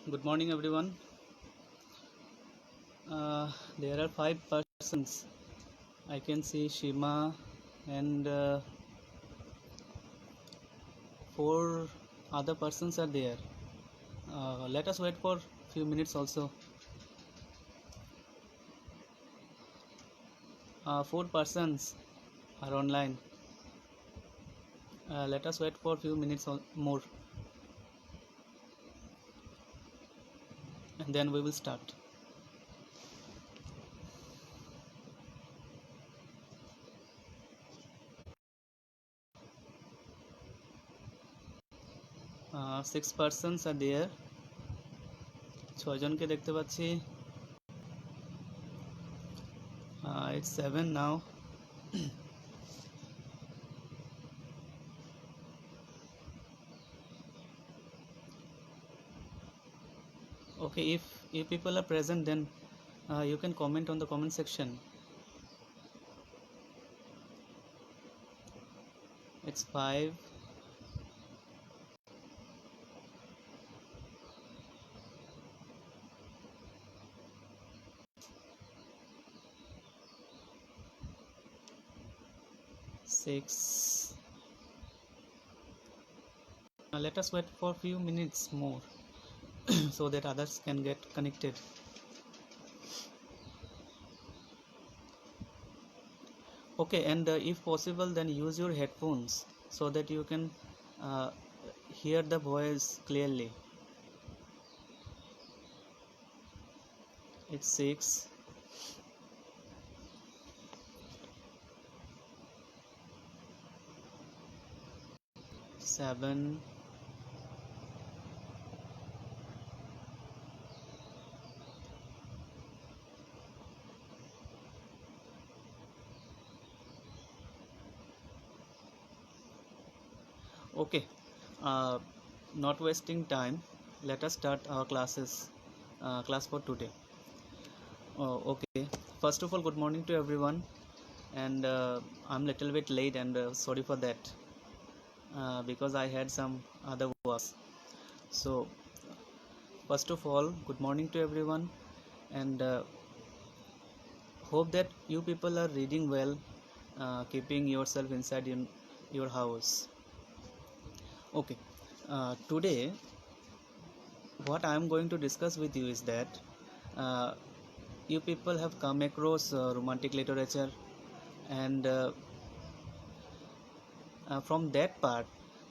Good morning, everyone. There are five persons. I can see Shima and four other persons are there. Let us wait for few minutes also. Four persons are online. Let us wait for few minutes more, and then we will start. Six persons are there. ছয়জনকে দেখতে পাচ্ছি. It's 7 now. Okay, if people are present, then you can comment on the comment section. It's 5. Six. Let us wait for a few minutes more so that others can get connected. Okay, and if possible, then use your headphones so that you can hear the voice clearly. It's 6. Seven. Okay, not wasting time, let us start our class for today. Okay, first of all, good morning to everyone, and I'm little bit late, and sorry for that, because I had some other works. So first of all, good morning to everyone, and hope that you people are reading well, keeping yourself inside in your house. Okay, today what I am going to discuss with you is that you people have come across romantic literature, and from that part,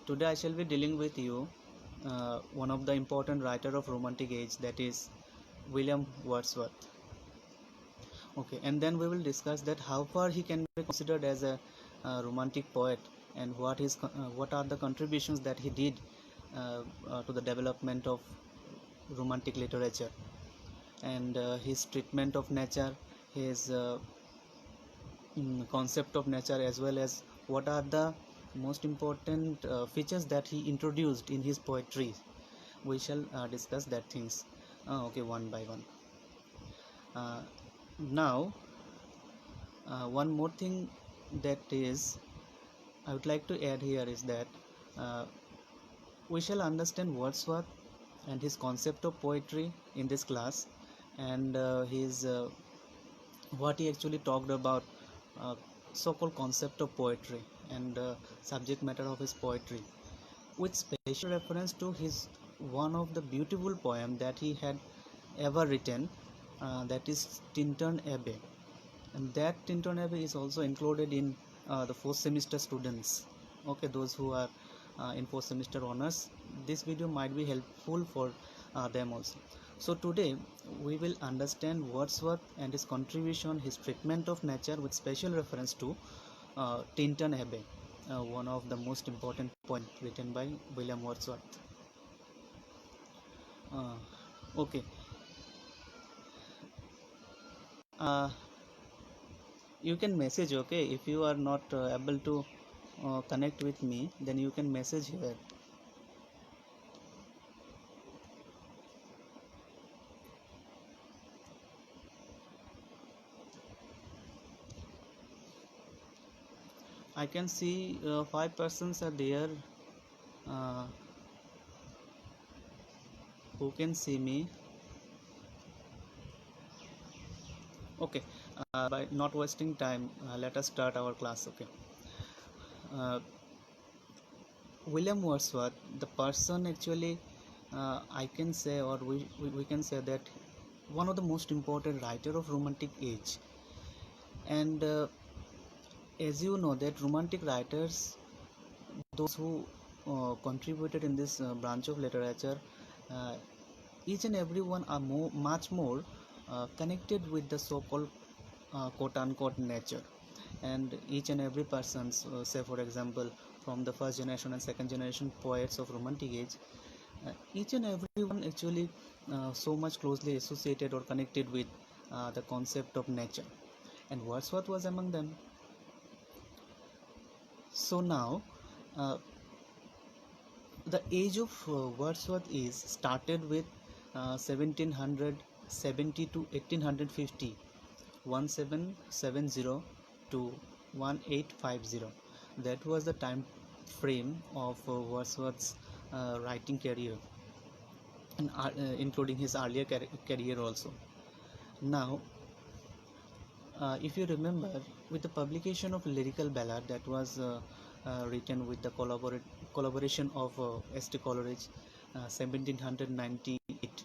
today I shall be dealing with you one of the important writer of romantic age, that is William Wordsworth. Okay, and then we will discuss that how far he can be considered as a romantic poet, and what are the contributions that he did to the development of romantic literature, and his treatment of nature, his concept of nature, as well as what are the most important features that he introduced in his poetry. We shall discuss that things, okay, one by one. Now, one more thing that is I would like to add here is that uh, we shall understand Wordsworth and his concept of poetry in this class, and his what he actually talked about, uh, so-called concept of poetry, and subject matter of his poetry, with special reference to his one of the beautiful poem that he had ever written, that is Tintern Abbey, and that Tintern Abbey is also included in the fourth semester students. Okay, those who are in fourth semester honors, this video might be helpful for them also. So today we will understand Wordsworth and his contribution, his treatment of nature, with special reference to Tintern Abbey, one of the most important poem written by William Wordsworth. uh, okay, uh, you can message, okay, if you are not able to connect with me, then you can message here. I can see 5 persons are there uh, who can see me. Okay, by not wasting time, let us start our class. Okay, uh, William Wordsworth, the person actually, I can say, or we can say that one of the most important writer of Romantic age, and as you know that Romantic writers, those who contributed in this branch of literature, uh, each and every one are much more connected with the so-called quote unquote nature, and each and every person, say for example from the first generation and second generation poets of Romantic age, each and every one actually so much closely associated or connected with the concept of nature, and Wordsworth was among them. So now, uh, the age of Wordsworth is started with 1770 to 1850, 1770 to 1850. That was the time frame of Wordsworth's writing career, and including his earlier career also. Now, if you remember, with the publication of Lyrical Ballad, that was written with the collaboration of St. Coleridge, 1798,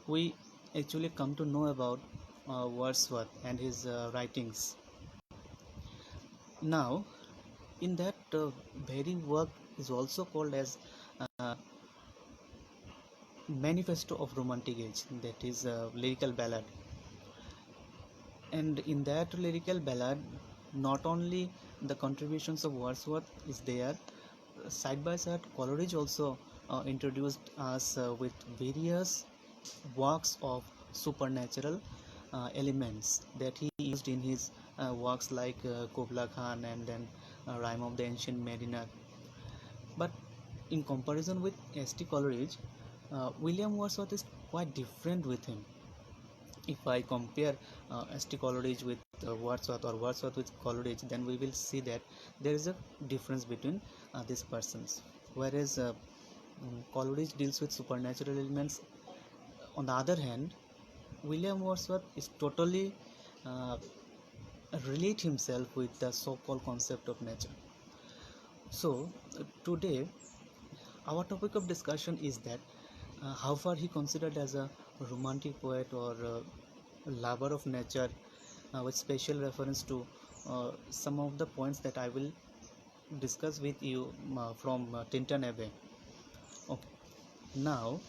we actually come to know about Wordsworth and his writings. Now, in that very work is also called as uh, Manifesto of Romantic Age, that is Lyrical Ballad. And in that Lyrical Ballad, not only the contributions of Wordsworth is there, side by side Coleridge also introduced us with various works of supernatural elements that he used in his works, like Kubla Khan, and then Rhyme of the Ancient Mariner. But in comparison with St. Coleridge, William Wordsworth is quite different with him. If I compare St. Coleridge with Wordsworth, or Wordsworth with Coleridge, then we will see that there is a difference between these persons. Whereas Coleridge deals with supernatural elements, on the other hand, William Wordsworth is totally uh, relate himself with the so-called concept of nature. So today our topic of discussion is that how far he considered as a romantic poet, or lover of nature, with special reference to some of the points that I will discuss with you from Tintern Abbey. Okay. Now,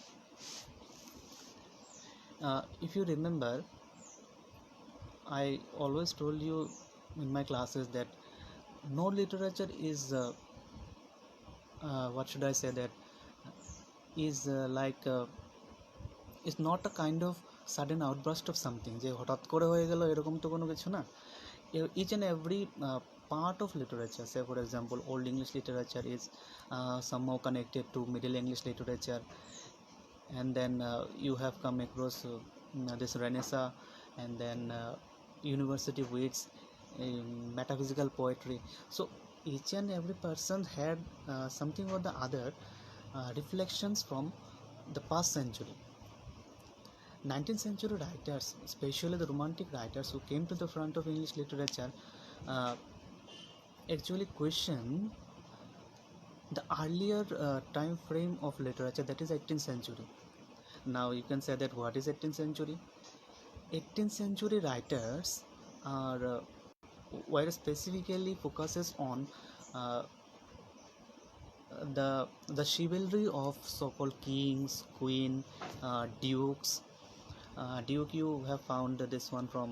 if you remember, I always told you in my classes that no literature is what should I say, that is it's not a kind of sudden outburst of something যে হঠাৎ করে হয়ে গেল এরকম তো কোনো কিছু না. Each and every part of literature, say for example old English literature is somehow connected to middle English literature, and then you have come across this Renaissance, and then university wits, metaphysical poetry. So each and every person had something or the other reflections from the past century. 19th century writers, especially the romantic writers who came to the front of English literature, uh, actually question the earlier time frame of literature, that is 18th century. Now you can say that what is 18th century? 18th century writers are were specifically focuses on uh, the chivalry of so-called kings, queen, dukes. Duke, you have found this one from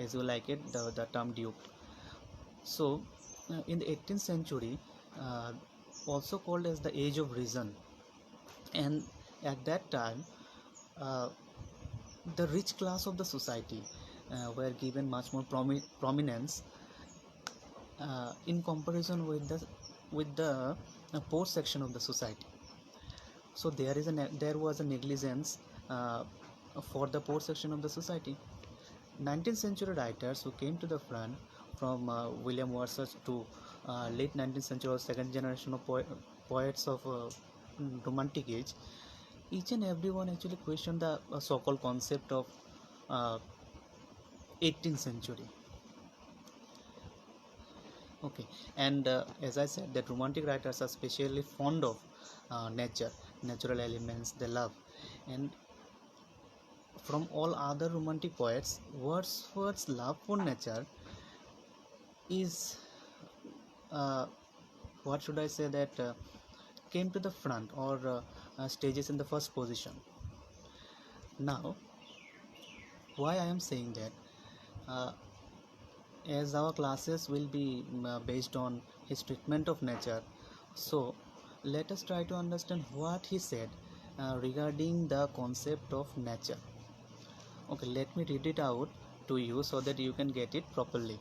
as you like it, the term duke. So in the 18th century, uh, also called as the age of reason, and at that time uh, the rich class of the society were given much more prominence in comparison with the poor section of the society. So there was a negligence for the poor section of the society. 19th century writers who came to the front, from William Wordsworth to late 19th century or second generation of poets of romantic age, each and everyone actually questioned the so-called concept of 18th century. Okay, and as I said, that romantic writers are especially fond of natural elements they love, and from all other romantic poets, Wordsworth's love for nature is what should I say, that came to the front, or stages in the first position. Now, why I am saying that, as our classes will be based on his treatment of nature, so let us try to understand what he said regarding the concept of nature. Okay, let me read it out to you so that you can get it properly.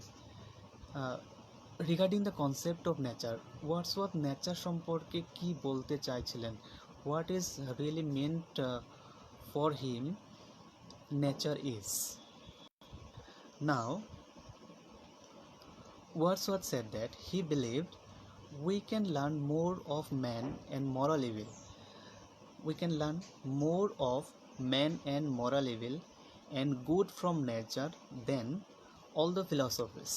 Regarding the concept of nature, Wordsworth nature সম্পর্কে কি বলতে চাইছিলেন, what is really meant for him nature is. Now Wordsworth said that he believed we can learn more of man and moral evil. We can learn more of man and moral evil and good from nature than all the philosophies.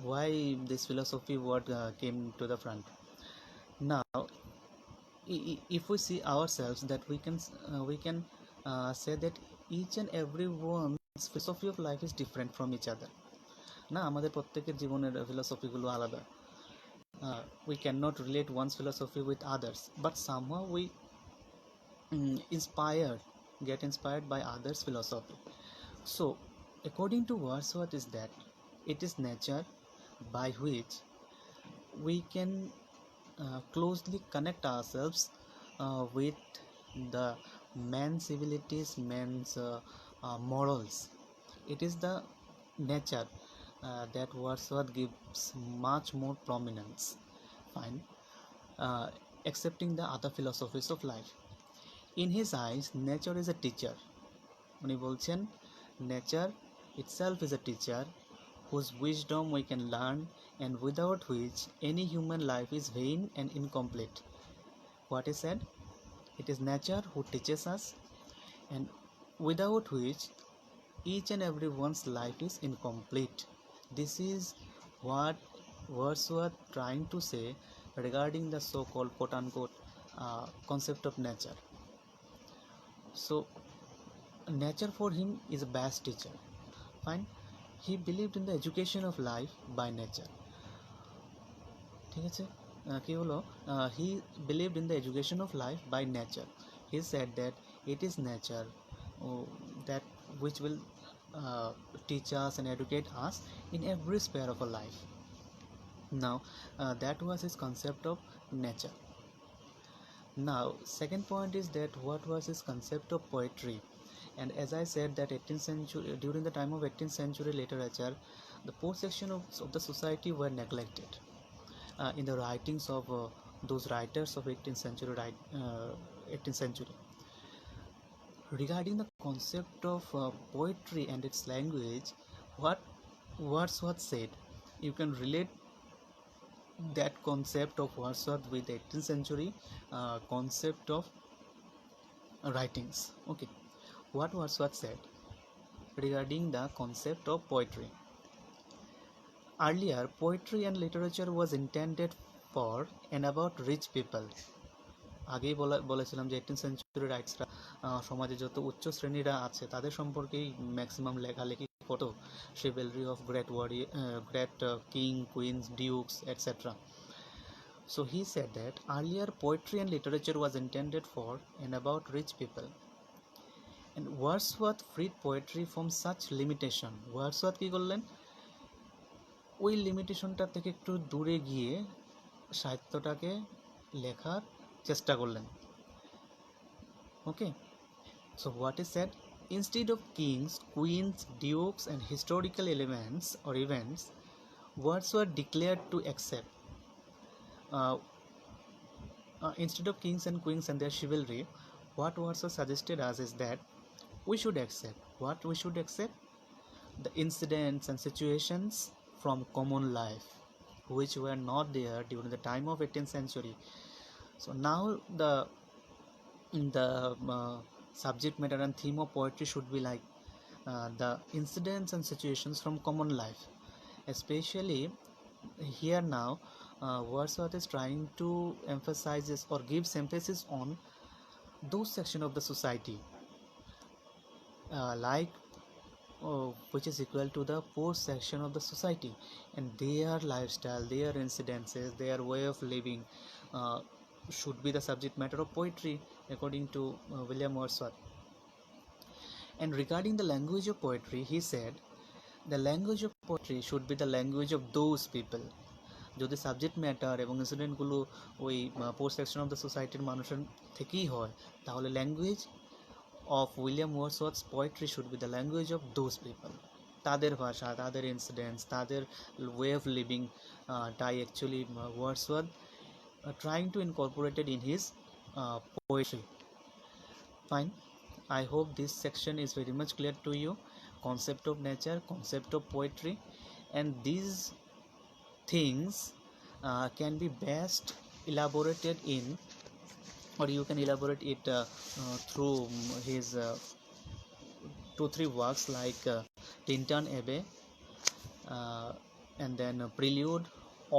Why this philosophy word came to the front? Now, if we see ourselves, that we can say that each and every one's philosophy of life is different from each other. না, আমাদের প্রত্যেকের জীবনের ফিলোসফিগুলো আলাদা. We cannot relate one's philosophy with others, but somehow we get inspired by others' philosophy. So according to Wordsworth is that it is nature by which we can closely connect ourselves with the man's civilities, man's morals. It is the nature that Wordsworth gives much more prominence, fine, accepting the other philosophies of life. In his eyes, nature is a teacher. উনি বলছেন nature itself is a teacher whose wisdom we can learn and without which any human life is vain and incomplete. What he said? It is nature who teaches us, and without which each and everyone's life is incomplete. This is what Wordsworth trying to say regarding the so-called quote-unquote concept of nature. So nature for him is a best teacher, fine. He believed in the education of life by nature. ঠিক আছে, কি হলো, he believed in the education of life by nature. He said that it is nature that which will teach us and educate us in every sphere of our life. Now, that was his concept of nature. Now, second point is that what was his concept of poetry? And as I said that 18th century, during the time of 18th century literature, the poor section of the society were neglected in the writings of those writers of 18th century. Regarding the concept of poetry and its language, what Wordsworth said, you can relate that concept of Wordsworth with 18th century concept of writings. Okay, what Wordsworth said regarding the concept of poetry. Earlier, poetry and literature was intended for and about rich people. আগেই বলেছিলাম যে 18th century রাইটসরা সমাজে যত উচ্চ শ্রেণীরা আছে তাদের সম্পর্কেই maximum লেখালেখি করতো, chivalry of great king, queens, dukes, etc. So he said that earlier poetry and literature was intended for and about rich people. And Wordsworth freed poetry from such limitation. Wordsworth কি করলেন, ওই লিমিটেশনটা থেকে একটু দূরে গিয়ে সাহিত্যটাকে লেখার চেষ্টা করলেন। ওকে, so what is said, instead of kings, queens, dukes and historical elements or events, Wordsworth declared to accept instead of kings and queens and their chivalry, what Wordsworth suggested us is that we should accept the incidents and situations from common life which were not there during the time of 18th century. So now the subject matter and theme of poetry should be like the incidents and situations from common life. Especially here now, Wordsworth is trying to emphasize or gives emphasis on those sections of the society which is equal to the poor section of the society, and their lifestyle, their incidences, their way of living should be the subject matter of poetry according to William Wordsworth. And regarding the language of poetry, he said the language of poetry should be the language of those people. যদি subject matter এবং ইনসিডেন্টগুলো ওই পোর section of the সোসাইটির মানুষের থেকেই হয়, তাহলে language of William Wordsworth's poetry should be the language of those people. তাদের ভাষা, তাদের ইনসিডেন্টস, তাদের way of living, তাই actually Wordsworth trying to incorporate it in his poetry. Fine, I hope this section is very much clear to you. Concept of nature, concept of poetry, and these things can be best elaborated in, or you can elaborate it through his 2-3 works like Tintern Abbey and then Prelude,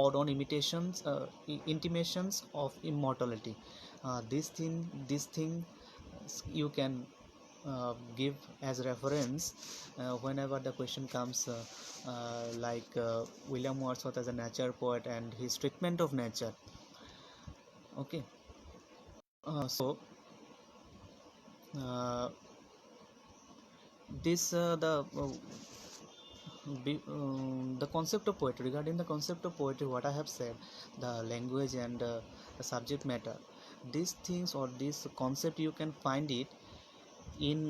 Ode on Intimations of Immortality. This thing you can give as reference whenever the question comes like William Wordsworth as a nature poet and his treatment of nature. Okay, the concept of poetry. Regarding the concept of poetry, what I have said, the language and the subject matter, these things or this concept you can find it in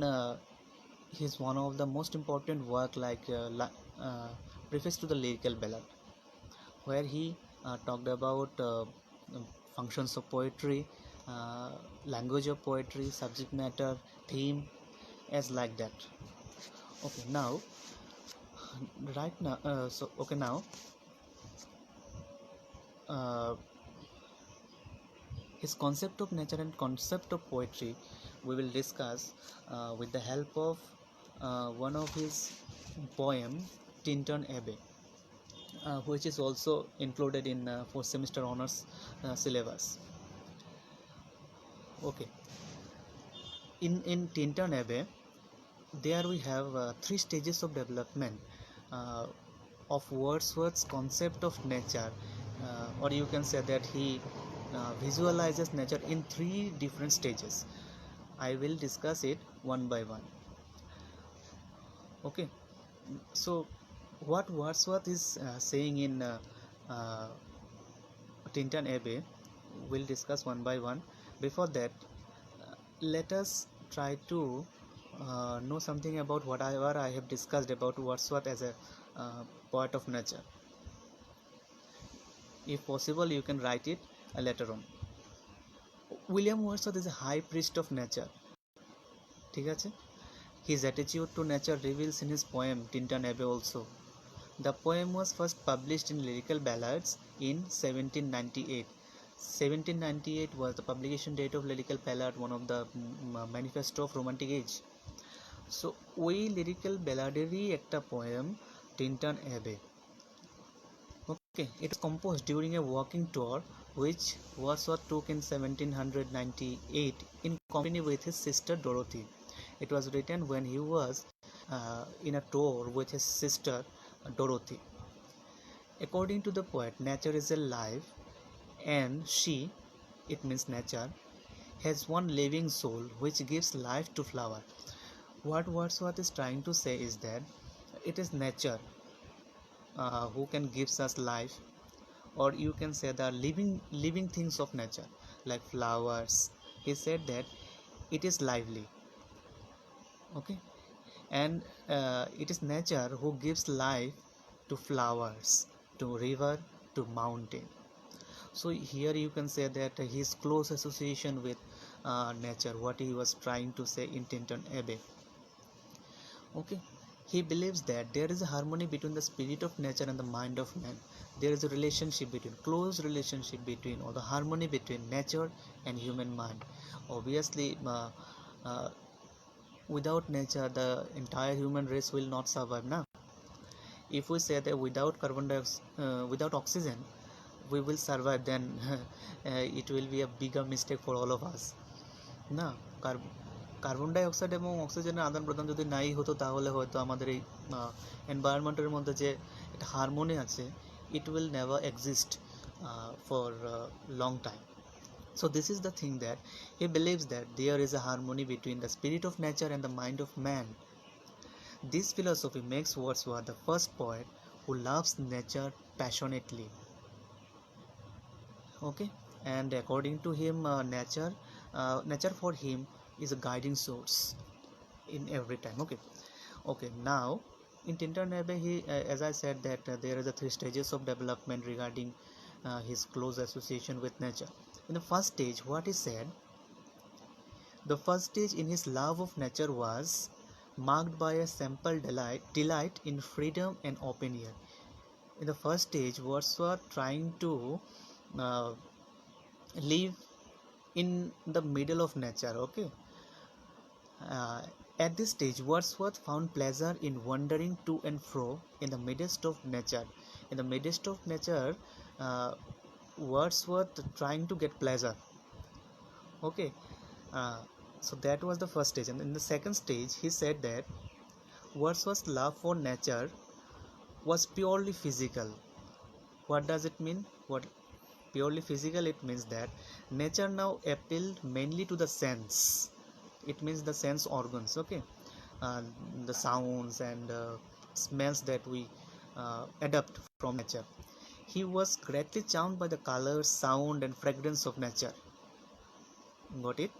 his one of the most important work like Preface to the Lyrical Ballad, where he talked about functions of poetry, language of poetry, subject matter, theme, as like that. Okay, now his concept of nature and concept of poetry we will discuss with the help of one of his poem, Tintern Abbey, which is also included in 4th semester honors syllabus. Okay, in Tintern Abbey, there we have 3 stages of development of Wordsworth's concept of nature, or you can say that he visualizes nature in 3 different stages. I will discuss it one by one. Okay. So, what Wordsworth is saying in uh, Tintin Abbey, we'll discuss one by one. Before that, let us try to know something about whatever I have discussed about Wordsworth as a poet of nature. If possible, you can write it later on. William Wordsworth is a high priest of nature. ঠিক আছে? His attitude to nature reveals in his poem Tintin Abbey also. The poem was first published in Lyrical Ballads in 1798. 1798 was the publication date of Lyrical Ballad, one of the manifesto of Romantic Age. So, ওই lyrical ব্যালাডেরই একটা poem Tintin Abbey. Okay, it was composed during a walking tour which Wordsworth took in 1798 in company with his sister Dorothy. It was written when he was in a tour with his sister Dorothy. According to the poet, nature is alive, and she, it means nature, has one living soul which gives life to flower. What Wordsworth is trying to say is that it is nature who can gives us life, or you can say the living things of nature like flowers. He said that it is lively. Okay, and it is nature who gives life to flowers, to river, to mountain. So here you can say that his close association with nature, what he was trying to say in Tintin Abbey. Okay, he believes that there is a harmony between the spirit of nature and the mind of man. There is a relationship between, close relationship between, or the harmony between nature and human mind. Obviously, without nature the entire human race will not survive now. If we say that without carbon dioxide, without oxygen we will survive, then it will be a bigger mistake for all of us না। Carbon die oxide এবং অক্সিজেনের আদান প্রদান যদি নাই হতো তাহলে হয়তো আমাদের এই এনভায়রনমেন্টের মধ্যে যে একটা হারমোনি আছে, it will never exist for a long time. So this is the thing, that he believes that there is a harmony between the spirit of nature and the mind of man. This philosophy makes Wordsworth the first poet who loves nature passionately. Okay, and according to him, nature for him is a guiding source in every time. Okay, now in Tintin Abbey, he as I said that there is a 3 stages of development regarding his close association with nature. In the first stage, what he said, the first stage in his love of nature was marked by a simple delight in freedom and open air. In the first stage, Wordsworth trying to live in the middle of nature. Okay, at this stage Wordsworth found pleasure in wandering to and fro in the midst of nature. In the midst of nature, Wordsworth trying to get pleasure. Okay, so that was the first stage. And in the second stage, he said that Wordsworth's love for nature was purely physical. What does it mean? What purely physical? It means that nature now appealed mainly to the sense. It means the sense organs. Okay, the sounds and smells that we adapt from nature. He was greatly charmed by the color, sound and fragrance of nature. Got it?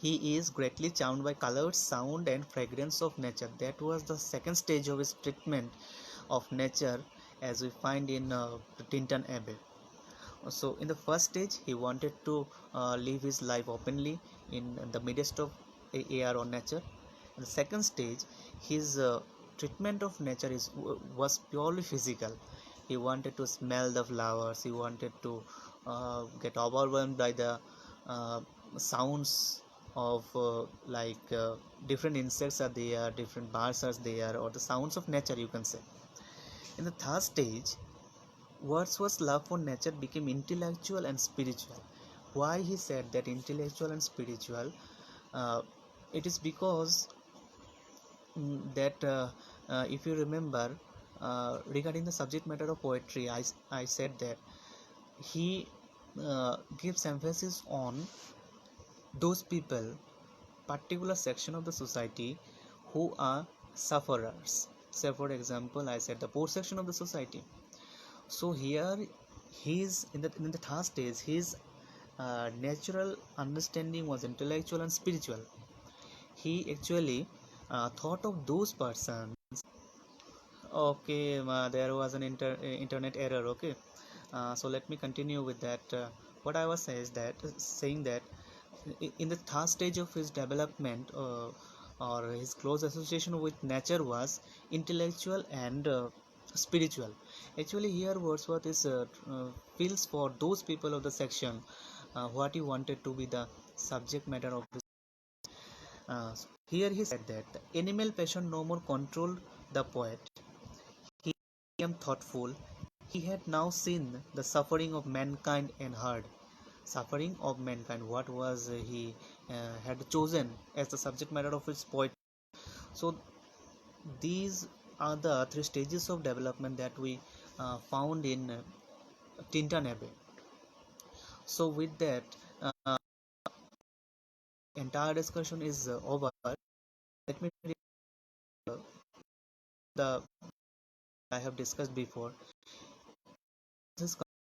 He is greatly charmed by color, sound and fragrance of nature. That was the second stage of his treatment of nature, as we find in Tintin Abbey. So in the first stage, he wanted to live his life openly in the midst of air or nature. In the second stage, his treatment of nature was purely physical. He wanted to smell the flowers. He wanted to get overwhelmed by the sounds of different insects are there, different birds are there, or the sounds of nature, you can say. In the third stage, Wordsworth's love for nature became intellectual and spiritual. Why he said that intellectual and spiritual? It is because that if you remember, regarding the subject matter of poetry, I said that he gives emphasis on those people, particular section of the society who are sufferers. Say for example, I said the poor section of the society. So here he's in the third stage, his natural understanding was intellectual and spiritual. He actually thought of those persons. Okay, there was an internet error. Okay, so let me continue with that. What I was saying that in the third stage of his development, or his close association with nature was intellectual and spiritual. Actually, here Wordsworth is feels for those people of the section what he wanted to be the subject matter of his. So here he said that the animal passion no more controlled the poet. He became thoughtful. He had now seen the suffering of mankind and heard. Suffering of mankind. What was he had chosen as the subject matter of his poetry? So these are the three stages of development that we found in Tintin Abbey. So with that, entire discussion is over. Let me read the I have discussed before. This